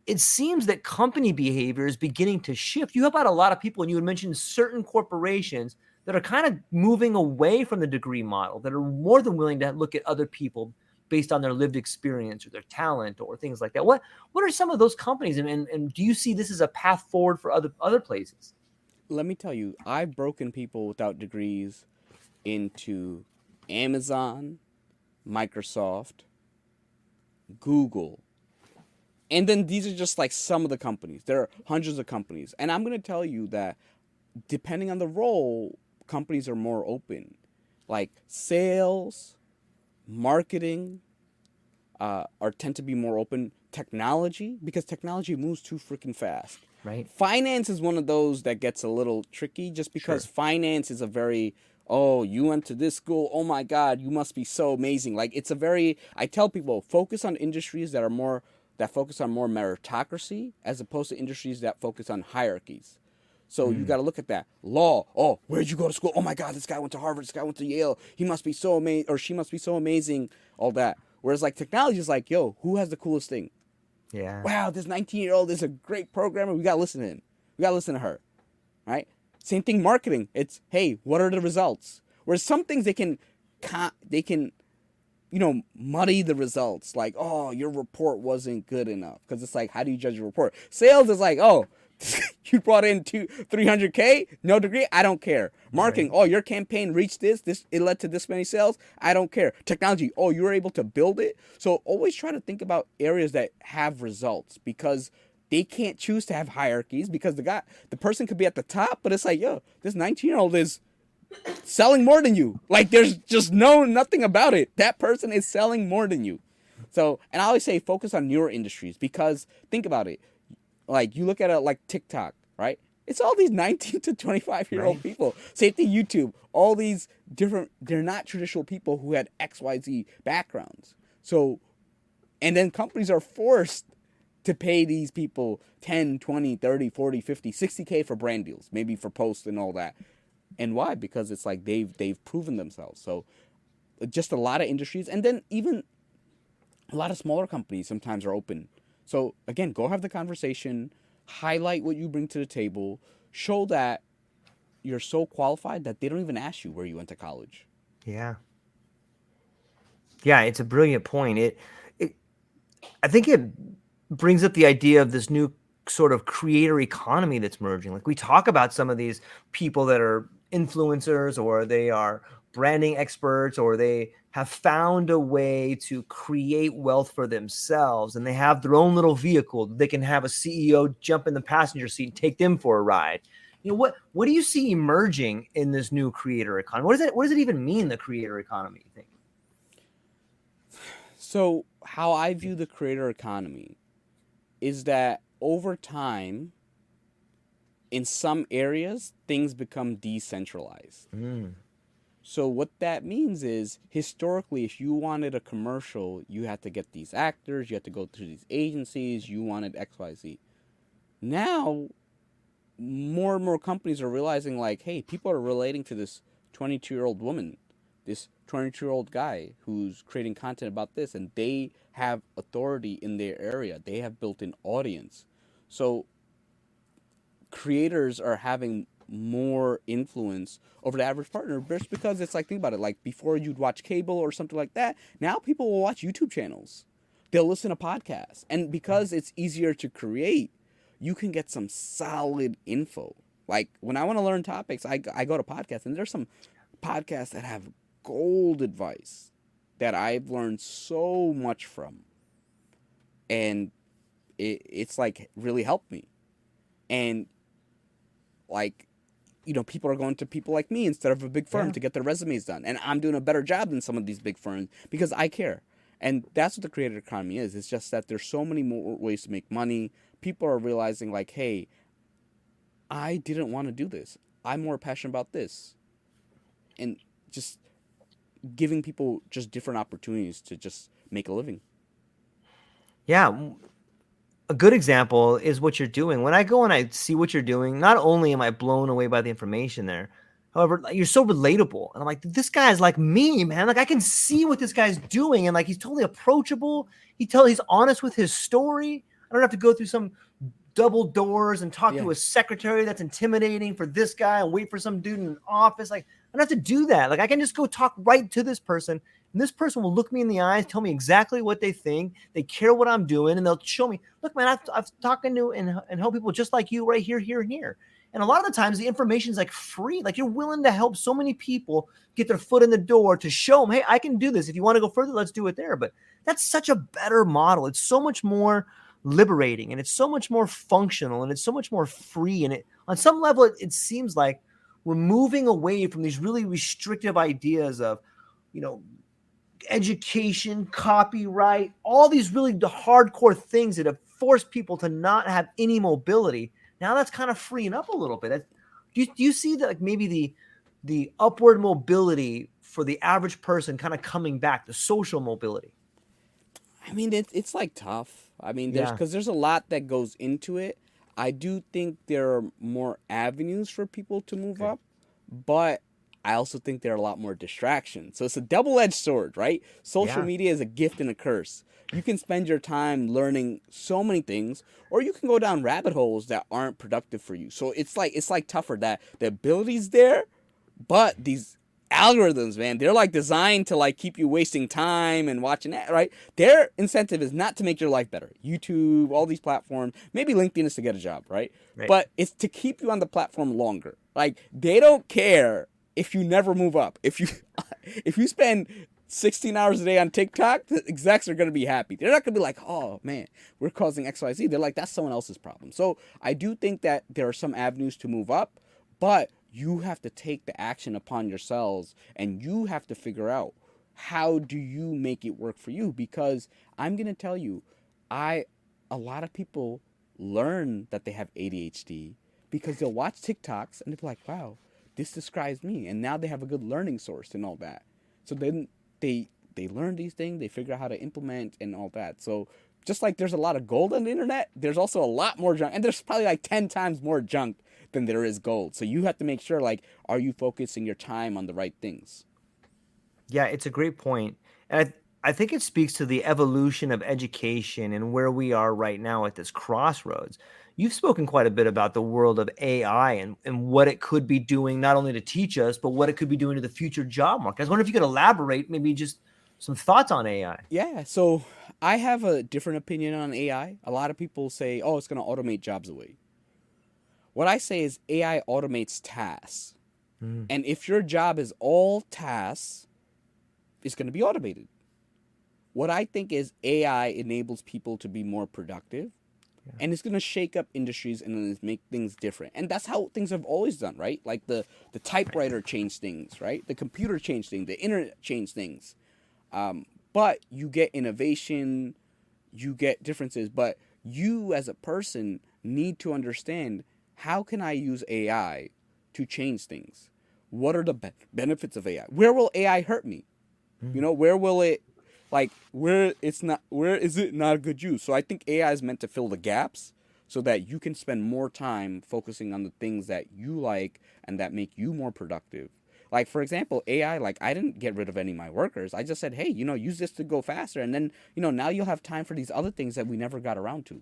Speaker 1: It seems that company behavior is beginning to shift. You help out a lot of people, and you had mentioned certain corporations that are kind of moving away from the degree model, that are more than willing to look at other people based on their lived experience or their talent or things like that. What are some of those companies, and do you see this as a path forward for other places?
Speaker 2: Let me tell you, I've broken people without degrees into Amazon, Microsoft, Google. And then these are just like some of the companies. There are hundreds of companies. And I'm going to tell you that depending on the role, companies are more open. Like sales, marketing, are tend to be more open. Technology, because technology moves too freaking fast.
Speaker 1: Right.
Speaker 2: Finance is one of those that gets a little tricky, just because
Speaker 1: Sure.
Speaker 2: finance is a very, oh, you went to this school, oh my god, you must be so amazing. Like, it's a very, I tell people, focus on industries that focus on more meritocracy, as opposed to industries that focus on hierarchies. So you got to look at that. Law. Oh, where'd you go to school? Oh my God, this guy went to Harvard. This guy went to Yale. He must be so amazing, or she must be so amazing. All that. Whereas like technology is like, yo, who has the coolest thing?
Speaker 1: Yeah.
Speaker 2: Wow, this 19-year-old is a great programmer. We got to listen to him. We got to listen to her. Right? Same thing, marketing. It's, hey, what are the results? Whereas some things they can muddy the results. Like, oh, your report wasn't good enough. Because it's like, how do you judge a report? Sales is like, oh, you brought in 300K, no degree, I don't care. Marketing,
Speaker 1: Right.
Speaker 2: oh, your campaign reached this, it led to this many sales, I don't care. Technology, oh, you were able to build it. So always try to think about areas that have results, because they can't choose to have hierarchies, because the person could be at the top, but it's like, yo, this 19-year-old is selling more than you. Like, there's just nothing about it. That person is selling more than you. So, and I always say focus on newer industries, because think about it. Like, you look at it like TikTok, right? It's all these 19 to 25-year-old
Speaker 1: Right.
Speaker 2: people. Same thing, YouTube. All these different, they're not traditional people who had XYZ backgrounds. So, and then companies are forced to pay these people 10, 20, 30, 40, 50, 60K for brand deals, maybe for posts and all that. And why? Because it's like they've proven themselves. So just a lot of industries, and then even a lot of smaller companies sometimes are open. So again, go have the conversation, highlight what you bring to the table, show that you're so qualified that they don't even ask you where you went to college.
Speaker 1: Yeah. Yeah, it's a brilliant point. It I think it brings up the idea of this new sort of creator economy that's merging. Like, we talk about some of these people that are influencers, or they are branding experts, or they have found a way to create wealth for themselves, and they have their own little vehicle. They can have a CEO jump in the passenger seat and take them for a ride. What do you see emerging in this new creator economy? What does it even mean, the creator economy, you think?
Speaker 2: So how I view the creator economy is that over time, in some areas, things become decentralized.
Speaker 1: Mm,
Speaker 2: So what that means is, historically, if you wanted a commercial, you had to get these actors, you had to go through these agencies, you wanted XYZ. Now, more and more companies are realizing, like, hey, people are relating to this 22-year-old woman, this 22-year-old guy who's creating content about this, and they have authority in their area. They have built an audience. So creators are having more influence over the average partner, just because it's like, think about it, like, before you'd watch cable or something like that, now people will watch YouTube channels, they'll listen to podcasts, and because it's easier to create, you can get some solid info. Like, when I want to learn topics, I go to podcasts, and there's some podcasts that have gold advice that I've learned so much from, and it's like really helped me. And like, people are going to people like me instead of a big firm
Speaker 1: yeah.
Speaker 2: to get their resumes done. And I'm doing a better job than some of these big firms because I care. And that's what the creator economy is. It's just that there's so many more ways to make money. People are realizing, like, hey, I didn't want to do this. I'm more passionate about this. And just giving people just different opportunities to just make a living.
Speaker 1: Yeah. A good example is what you're doing. When I go and I see what you're doing, not only am I blown away by the information there, however, like, you're so relatable. And I'm like, this guy's like me, man. Like, I can see what this guy's doing. And like, he's totally approachable. He's honest with his story. I don't have to go through some double doors and talk
Speaker 2: Yeah.
Speaker 1: to a secretary that's intimidating for this guy and wait for some dude in an office. Like, I don't have to do that. Like, I can just go talk right to this person, and this person will look me in the eyes, tell me exactly what they think. They care what I'm doing, and they'll show me, look, man, I've talking to and help people just like you right here, here, and here. And a lot of the times the information is like free. Like, you're willing to help so many people get their foot in the door to show them, hey, I can do this. If you want to go further, let's do it there. But that's such a better model. It's so much more liberating, and it's so much more functional, and it's so much more free. And it, on some level, it seems like we're moving away from these really restrictive ideas of, you know, education, copyright, all these really hardcore things that have forced people to not have any mobility. Now that's kind of freeing up a little bit. Do you see that, like, maybe the upward mobility for the average person kind of coming back, the social mobility?
Speaker 2: I mean, it's like tough. I mean,
Speaker 1: Yeah.
Speaker 2: because there's a lot that goes into it. I do think there are more avenues for people to move
Speaker 1: Good.
Speaker 2: up, but I also think there are a lot more distractions. So it's a double-edged sword, right? Social
Speaker 1: Yeah.
Speaker 2: media is a gift and a curse. You can spend your time learning so many things, or you can go down rabbit holes that aren't productive for you. So it's like tougher, that the ability's there, but these algorithms, man. They're like designed to like keep you wasting time and watching that, right? Their incentive is not to make your life better. YouTube, all these platforms, maybe LinkedIn is to get a job, right?
Speaker 1: Right.
Speaker 2: But it's to keep you on the platform longer. Like they don't care if you never move up. If you spend 16 hours a day on TikTok, the execs are going to be happy. They're not going to be like, oh man, we're causing XYZ. They're like, that's someone else's problem. So I do think that there are some avenues to move up, but you have to take the action upon yourselves and you have to figure out how do you make it work for you? Because I'm going to tell you, a lot of people learn that they have ADHD because they'll watch TikToks and they'll be like, wow, this describes me. And now they have a good learning source and all that. So then they learn these things, they figure out how to implement and all that. So just like there's a lot of gold on the internet, there's also a lot more junk. And there's probably like 10 times more junk than there is gold. So you have to make sure, like, are you focusing your time on the right things?
Speaker 1: Yeah, it's a great point. And I think it speaks to the evolution of education and where we are right now at this crossroads. You've spoken quite a bit about the world of AI and what it could be doing, not only to teach us, but what it could be doing to the future job market. I was wondering if you could elaborate, maybe just some thoughts on AI.
Speaker 2: Yeah, so I have a different opinion on AI. A lot of people say, oh, it's going to automate jobs away. What I say is AI automates tasks.
Speaker 1: Mm.
Speaker 2: And if your job is all tasks, it's going to be automated. What I think is AI enables people to be more productive.
Speaker 1: Yeah.
Speaker 2: And it's going to shake up industries and make things different. And that's how things have always done, right? Like the typewriter changed things, right? The computer changed things. The internet changed things. But you get innovation, you get differences. But you as a person need to understand, how can I use AI to change things? What are the benefits of AI? Where will AI hurt me? You know, where will it, like, where is it not a good use? So I think AI is meant to fill the gaps so that you can spend more time focusing on the things that you like and that make you more productive. Like, for example, AI, like, I didn't get rid of any of my workers. I just said, hey, you know, use this to go faster. And then, you know, now you'll have time for these other things that we never got around to.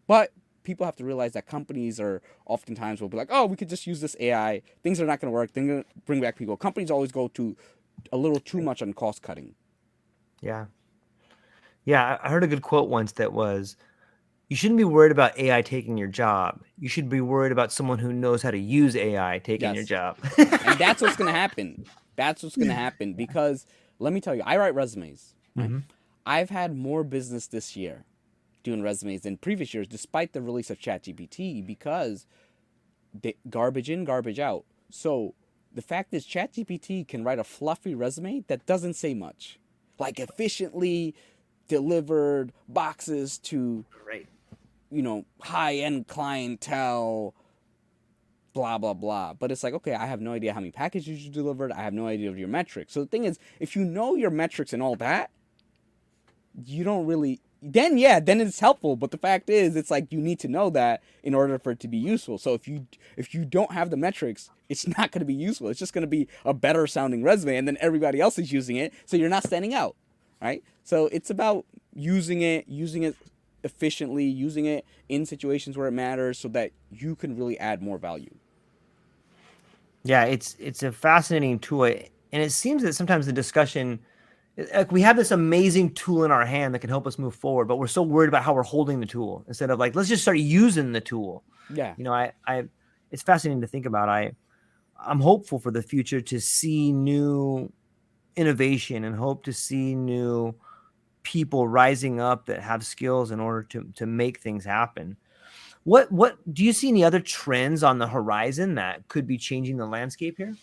Speaker 2: But people have to realize that companies are oftentimes will be like, oh, we could just use this AI. Things are not going to work. They're going to bring back people. Companies always go to a little too much on cost cutting.
Speaker 1: Yeah. Yeah. I heard a good quote once that was, you shouldn't be worried about AI taking your job. You should be worried about someone who knows how to use AI taking your
Speaker 2: Yes.
Speaker 1: job.
Speaker 2: And that's what's going to happen. That's what's going to happen because let me tell you, I write resumes. Right?
Speaker 1: Mm-hmm.
Speaker 2: I've had more business this year doing resumes than previous years, despite the release of ChatGPT, because garbage in, garbage out. So the fact is, ChatGPT can write a fluffy resume that doesn't say much, like efficiently delivered boxes to,
Speaker 1: Right.
Speaker 2: you know, high-end clientele, blah, blah, blah. But it's like, okay, I have no idea how many packages you delivered. I have no idea of your metrics. So the thing is, if you know your metrics and all that, you don't really, then it's helpful. But the fact is, it's like you need to know that in order for it to be useful. So if you don't have the metrics, it's not going to be useful. It's just going to be a better sounding resume, and then everybody else is using it, so you're not standing out, right? So it's about using it efficiently, using it in situations where it matters, so that you can really add more value.
Speaker 1: Yeah, it's a fascinating tool, and it seems that sometimes the discussion, like, we have this amazing tool in our hand that can help us move forward, but we're so worried about how we're holding the tool instead of like, let's just start using the tool.
Speaker 2: Yeah.
Speaker 1: You know, it's fascinating to think about. I'm hopeful for the future to see new innovation and hope to see new people rising up that have skills in order to make things happen. What do you see any other trends on the horizon that could be changing the landscape here?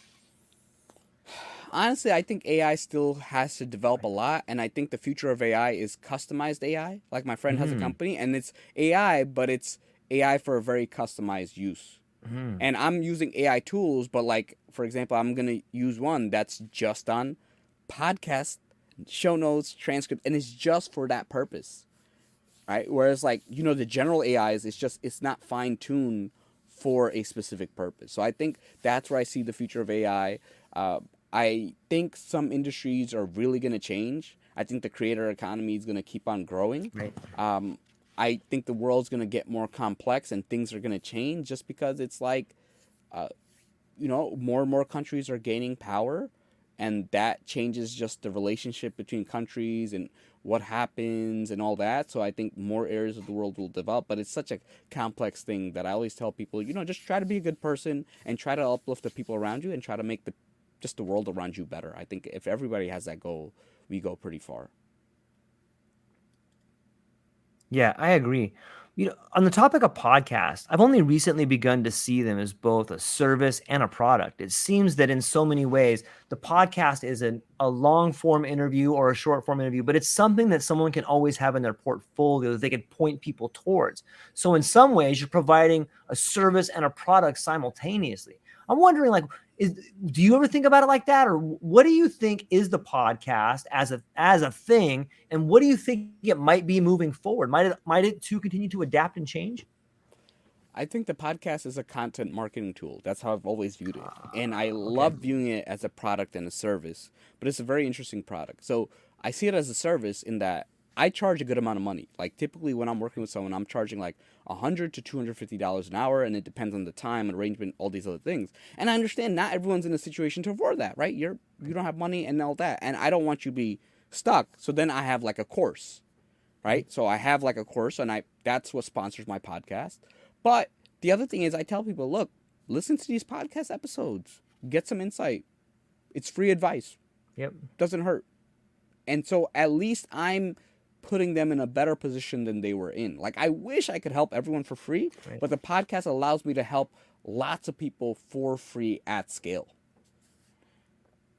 Speaker 2: Honestly, I think AI still has to develop a lot, and I think the future of AI is customized AI. Like my friend has a company, and it's AI, but it's AI for a very customized use.
Speaker 1: Mm-hmm.
Speaker 2: And I'm using AI tools, but like, for example, I'm going to use one that's just on podcast, show notes, transcript, and it's just for that purpose, right? Whereas, like, you know, the general AIs, it's not fine-tuned for a specific purpose. So I think that's where I see the future of AI. I think some industries are really going to change. I think the creator economy is going to keep on growing.
Speaker 1: Right.
Speaker 2: I think the world's going to get more complex and things are going to change just because it's like more and more countries are gaining power, and that changes just the relationship between countries and what happens and all that. So I think more areas of the world will develop, but it's such a complex thing that I always tell people, just try to be a good person and try to uplift the people around you and try to make the world around you better. I think if everybody has that goal, we go pretty far.
Speaker 1: Yeah, I agree. On the topic of podcasts, I've only recently begun to see them as both a service and a product. It seems that in so many ways, the podcast is a long form interview or a short form interview, but it's something that someone can always have in their portfolio that they can point people towards. So in some ways, you're providing a service and a product simultaneously. I'm wondering, do you ever think about it like that, or what do you think is the podcast as a thing, and what do you think it might be moving forward? Might it too continue to adapt and change?
Speaker 2: I think the podcast is a content marketing tool. That's how I've always viewed it. And I
Speaker 1: Okay.
Speaker 2: love viewing it as a product and a service, but it's a very interesting product. So I see it as a service in that I charge a good amount of money. Like typically when I'm working with someone, I'm charging like $100 to $250 an hour, and it depends on the time and arrangement, all these other things. And I understand not everyone's in a situation to afford that, right? You don't have money and all that, and I don't want you to be stuck. So then I have like a course, right? So I have like a course, and that's what sponsors my podcast. But the other thing is, I tell people, look, listen to these podcast episodes, get some insight. It's free advice.
Speaker 1: Yep.
Speaker 2: Doesn't hurt. And so at least I'm putting them in a better position than they were in. Like, I wish I could help everyone for free,
Speaker 1: Right.
Speaker 2: but the podcast allows me to help lots of people for free at scale.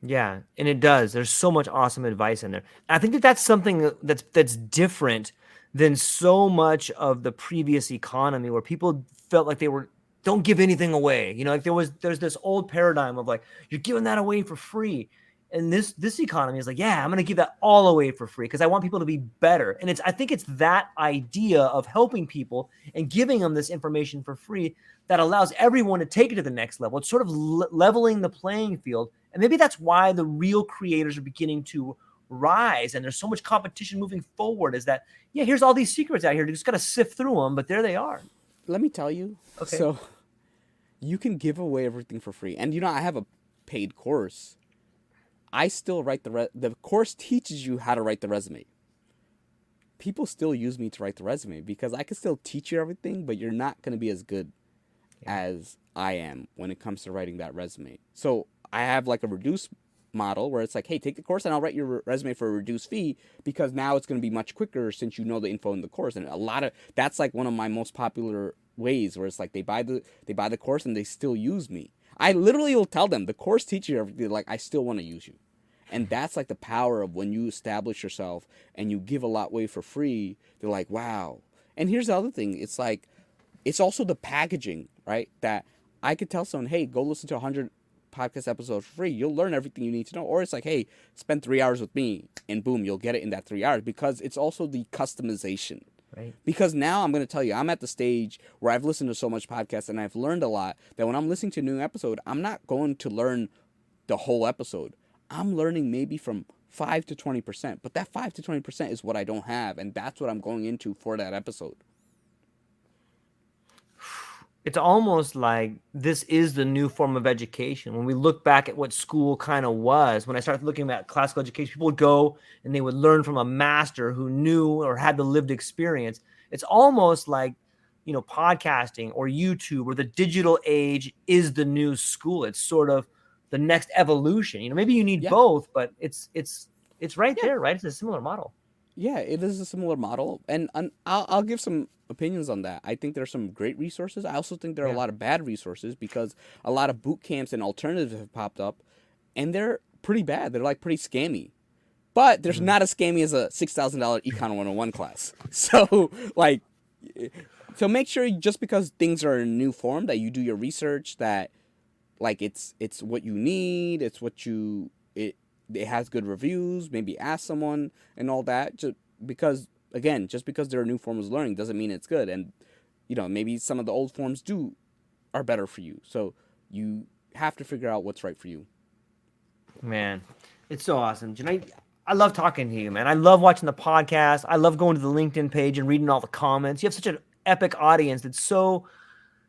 Speaker 1: Yeah, and it does. There's so much awesome advice in there. I think that's something that's different than so much of the previous economy, where people felt like don't give anything away. Like there's this old paradigm of like, you're giving that away for free. And this economy is like, yeah, I'm going to give that all away for free because I want people to be better. And I think it's that idea of helping people and giving them this information for free that allows everyone to take it to the next level. It's sort of leveling the playing field. And maybe that's why the real creators are beginning to rise. And there's so much competition moving forward, is that, yeah, here's all these secrets out here. You just got to sift through them, but there they are.
Speaker 2: Let me tell you.
Speaker 1: Okay.
Speaker 2: So you can give away everything for free. And I have a paid course. I still write the course teaches you how to write the resume. People still use me to write the resume because I can still teach you everything, but you're not going to be as good as I am when it comes to writing that resume. So I have like a reduced model where it's like, hey, take the course and I'll write your resume for a reduced fee, because now it's going to be much quicker since you know the info in the course. And that's like one of my most popular ways, where it's like they buy the course and they still use me. I literally will tell them, the course teaches you everything, like, I still want to use you. And that's like the power of when you establish yourself and you give a lot away for free. They're like, wow. And here's the other thing. It's like, it's also the packaging, right? That I could tell someone, hey, go listen to 100 podcast episodes for free. You'll learn everything you need to know. Or it's like, hey, spend 3 hours with me, and boom, you'll get it in that 3 hours, because it's also the customization.
Speaker 1: Right.
Speaker 2: Because now I'm going to tell you, I'm at the stage where I've listened to so much podcasts and I've learned a lot that when I'm listening to a new episode, I'm not going to learn the whole episode. I'm learning maybe from 5 to 20%, but that 5 to 20% is what I don't have, and that's what I'm going into for that episode.
Speaker 1: It's almost like this is the new form of education. When we look back at what school kind of was, when I started looking at classical education, people would go and they would learn from a master who knew or had the lived experience. It's almost like, podcasting or YouTube or the digital age is the new school. It's sort of the next evolution. Maybe you need both, but it's right there, right? It's a similar model.
Speaker 2: Yeah, it is a similar model, and I'll give some opinions on that. I think there are some great resources. I also think there are a lot of bad resources, because a lot of boot camps and alternatives have popped up, and they're pretty bad. They're like pretty scammy. But there's not as scammy as a $6,000 Econ 101 class. So make sure, just because things are in a new form, that you do your research, that like it's what you need, it has good reviews, maybe ask someone and all that. Just because there are new forms of learning doesn't mean it's good. And, maybe some of the old forms are better for you. So you have to figure out what's right for you.
Speaker 1: Man, it's so awesome. Jonaed, I love talking to you, man. I love watching the podcast. I love going to the LinkedIn page and reading all the comments. You have such an epic audience that's so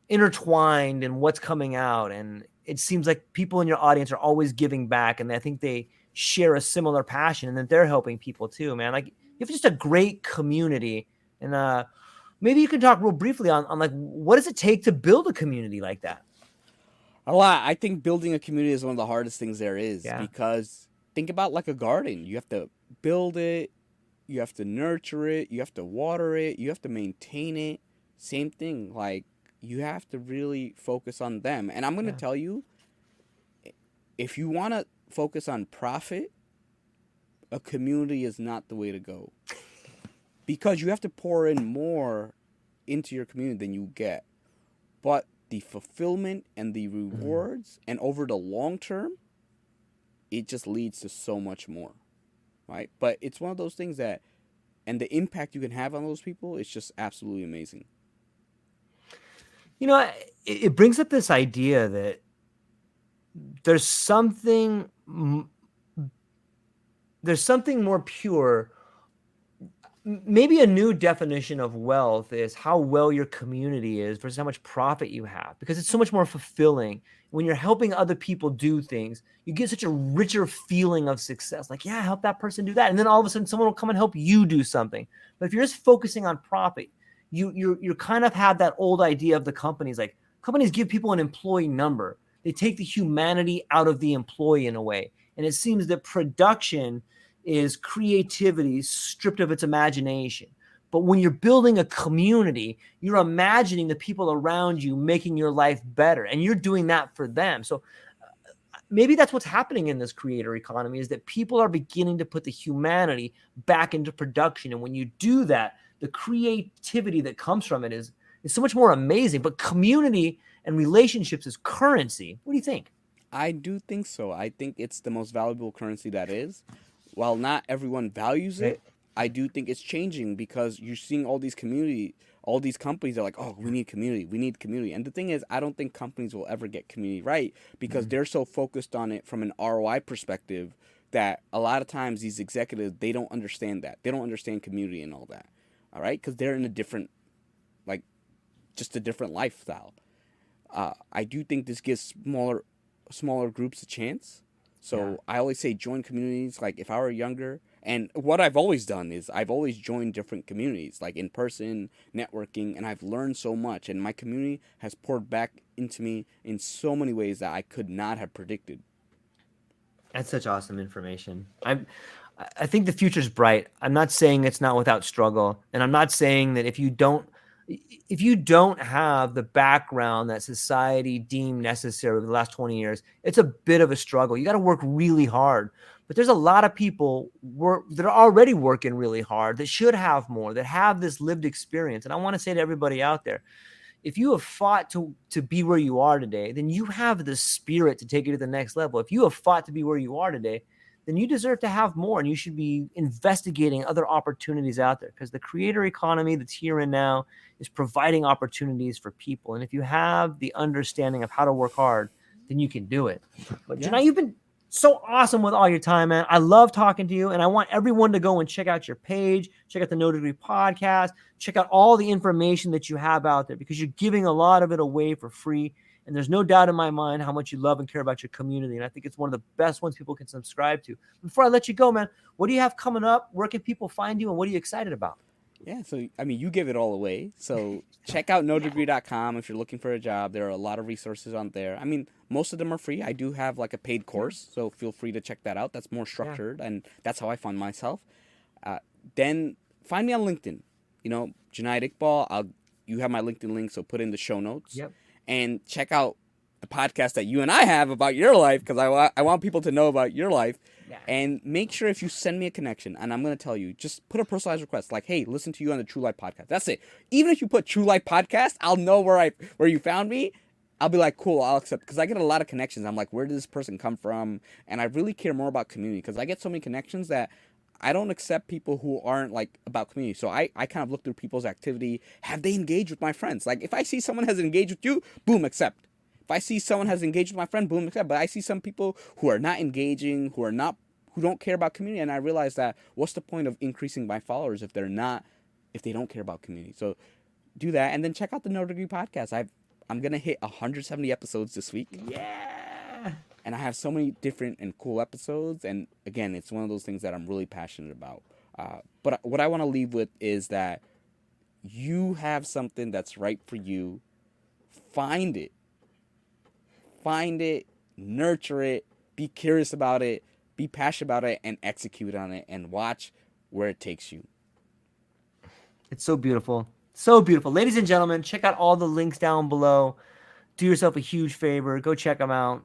Speaker 1: intertwined in what's coming out. And it seems like people in your audience are always giving back, and I think they share a similar passion, and that they're helping people too, man. Like, you have just a great community, and maybe you can talk real briefly on like, what does it take to build a community like that?
Speaker 2: A lot. I think building a community is one of the hardest things there is,
Speaker 1: Yeah.
Speaker 2: because think about like a garden. You have to build it, you have to nurture it, you have to water it, you have to maintain it. Same thing. Like, you have to really focus on them. And I'm going to tell you, if you want to focus on profit, a community is not the way to go. Because you have to pour in more into your community than you get. But the fulfillment and the rewards, and over the long term, it just leads to so much more, right? But it's one of those things that, and the impact you can have on those people is just absolutely amazing.
Speaker 1: You know, it brings up this idea that there's something more pure. Maybe a new definition of wealth is how well your community is versus how much profit you have, because it's so much more fulfilling when you're helping other people do things. You get such a richer feeling of success, like, yeah, help that person do that, and then all of a sudden someone will come and help you do something. But if you're just focusing on profit, you kind of have that old idea of the companies. Like, companies give people an employee number. They take the humanity out of the employee in a way, and it seems that production is creativity stripped of its imagination. But when you're building a community, you're imagining the people around you making your life better, and you're doing that for them. So maybe that's what's happening in this creator economy, is that people are beginning to put the humanity back into production. And when you do that, the creativity that comes from it is so much more amazing. But community and relationships is currency. What do you think?
Speaker 2: I do think so. I think it's the most valuable currency that is. While not everyone values it, I do think it's changing, because you're seeing all these companies are like, oh, we need community. And the thing is, I don't think companies will ever get community right, because they're so focused on it from an ROI perspective that a lot of times these executives, they don't understand that. They don't understand community and all that. All right? Because they're in a different, like, just a different lifestyle. I do think this gives smaller groups a chance. So I always say join communities. Like, if I were younger, and what I've always done is I've always joined different communities, like in person, networking, and I've learned so much. And my community has poured back into me in so many ways that I could not have predicted.
Speaker 1: That's such awesome information. I think the future's bright. I'm not saying it's not without struggle, and I'm not saying that if you don't have the background that society deemed necessary over the last 20 years, it's a bit of a struggle. You got to work really hard. But there's a lot of people that are already working really hard, that should have more, that have this lived experience. And I want to say to everybody out there, if you have fought to be where you are today, then you have the spirit to take you to the next level. If you have fought to be where you are today, then you deserve to have more, and you should be investigating other opportunities out there, because the creator economy that's here and now is providing opportunities for people. And if you have the understanding of how to work hard, then you can do it. But Jonaed, you've been so awesome with all your time, man. I love talking to you, and I want everyone to go and check out your page, check out the NoDegree podcast, check out all the information that you have out there, because you're giving a lot of it away for free. And there's no doubt in my mind how much you love and care about your community. And I think it's one of the best ones people can subscribe to. Before I let you go, man, what do you have coming up? Where can people find you, and what are you excited about?
Speaker 2: Yeah, so, I mean, you give it all away. So check out NoDegree.com if you're looking for a job. There are a lot of resources on there. I mean, most of them are free. I do have like a paid course, so feel free to check that out. That's more structured, and that's how I fund myself. Then find me on LinkedIn. You know, Jonaed Iqbal. You have my LinkedIn link, so put in the show notes.
Speaker 1: Yep.
Speaker 2: And check out the podcast that you and I have about your life, because I want people to know about your life. Yeah. And make sure, if you send me a connection, and I'm going to tell you, just put a personalized request, like, hey, listen to you on the True Life podcast. That's it. Even if you put True Life podcast, I'll know where you found me. I'll be like, cool, I'll accept, because I get a lot of connections. I'm like, where did this person come from? And I really care more about community, because I get so many connections that I don't accept people who aren't like about community. So I kind of look through people's activity. Have they engaged with my friends? Like, if I see someone has engaged with you, boom, accept. If I see someone has engaged with my friend, boom, accept. But I see some people who are not engaging, who don't care about community, and I realize that what's the point of increasing my followers if they don't care about community? So do that, and then check out the NoDegree podcast. I'm gonna hit 170 episodes this week.
Speaker 1: Yeah.
Speaker 2: And I have so many different and cool episodes. And again, it's one of those things that I'm really passionate about. But what I want to leave with is that you have something that's right for you. Find it. Find it, nurture it, be curious about it, be passionate about it, and execute on it, and watch where it takes you.
Speaker 1: It's so beautiful. So beautiful. Ladies and gentlemen, check out all the links down below. Do yourself a huge favor. Go check them out.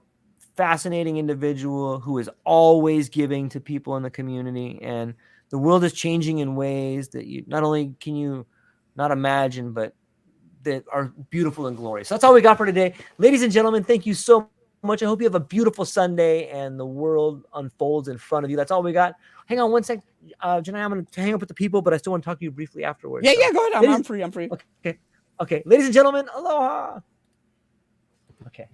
Speaker 1: Fascinating individual who is always giving to people in the community. And the world is changing in ways that you not only can you not imagine, but that are beautiful and glorious. So that's all we got for today. Ladies and gentlemen, thank you so much. I hope you have a beautiful Sunday and the world unfolds in front of you. That's all we got. Hang on one sec. Jonaed, I'm going to hang up with the people, but I still want to talk to you briefly afterwards.
Speaker 2: Yeah, go ahead. I'm free.
Speaker 1: Okay. Ladies and gentlemen, aloha. Okay.